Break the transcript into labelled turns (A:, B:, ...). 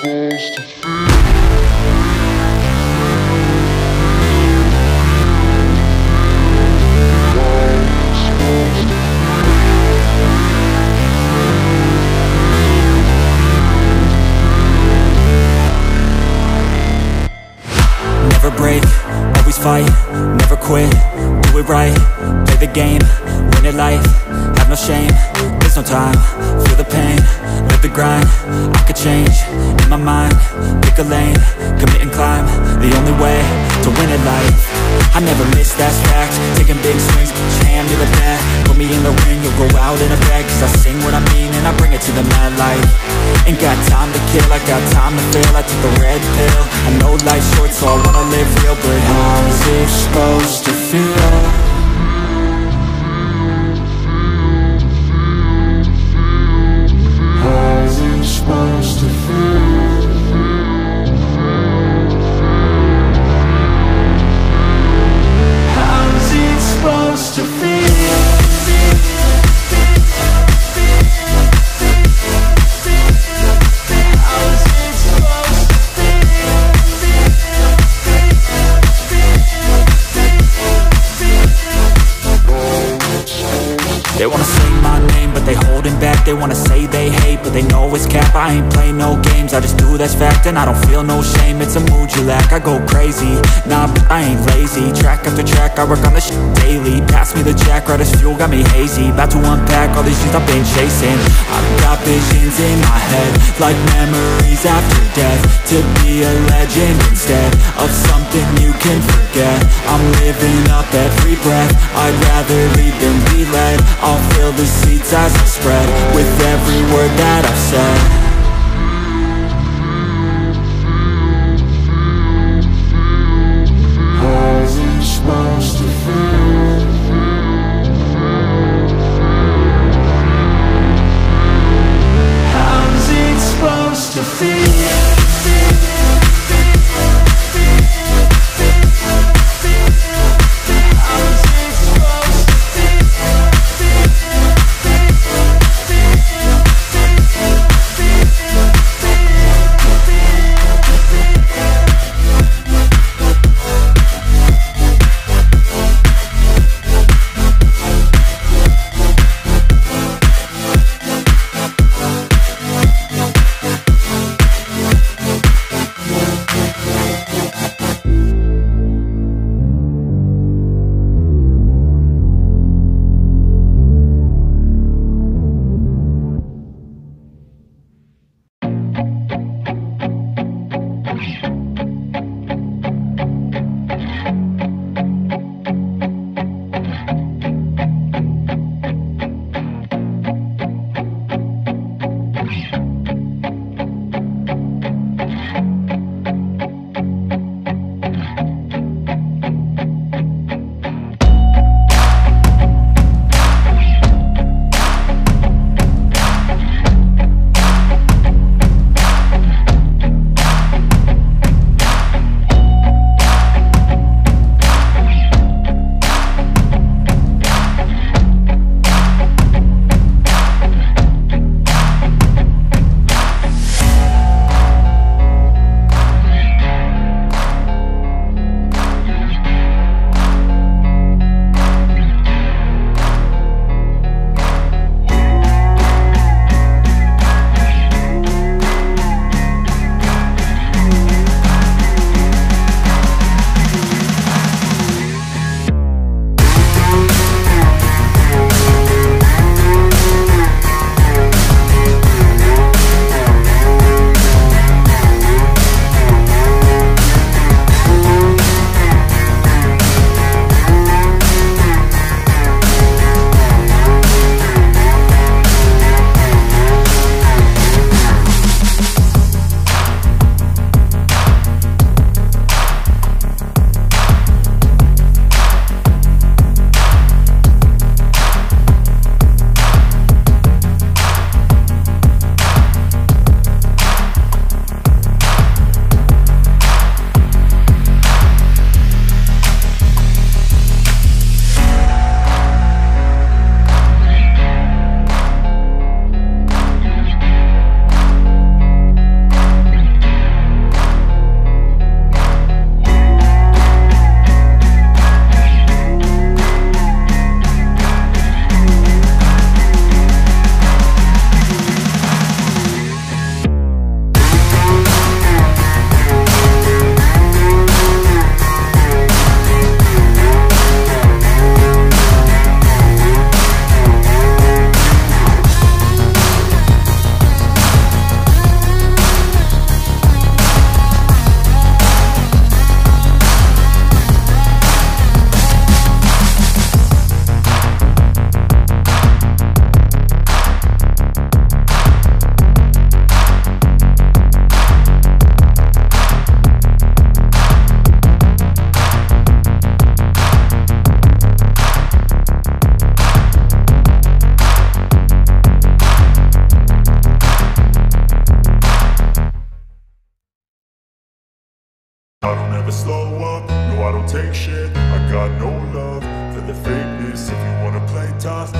A: Never break, always fight, never quit, do it right, play the game, win it life, have no shame, there's no time, feel the pain, live the grind, I could change, in my mind, pick a lane, commit and climb, the only way to win it life. I never miss, that's fact, taking big swings, put your hand to the bat, put me in the ring, you'll go out in a bag, cause I sing what I mean and I bring it to the mad light. Ain't got time to kill, I got time to feel, I took the red pill, I know life's short so I wanna live real, but how's it supposed to feel? How's it supposed to feel? How's it supposed to feel? They wanna say my name, but they holding back. They wanna say they hate, but they know it's cap. I ain't play no games, I just do that's fact. And I don't feel no shame, it's a mood you lack. I go crazy, nah, but I ain't lazy. Track after track, I work on this shit daily. Pass me the jack, right as fuel, got me hazy. About to unpack all these things I've been chasing. I've got visions in my head, like memories after death. To be a legend instead of something you can forget. I'm living up every breath, I'd rather lead than be led. I'll fill the seats as I spread with every word that I've said. How's it supposed to feel? How's it supposed to feel?
B: I don't ever slow up, no I don't take shit. I got no love for the fakeness. If you wanna play tough,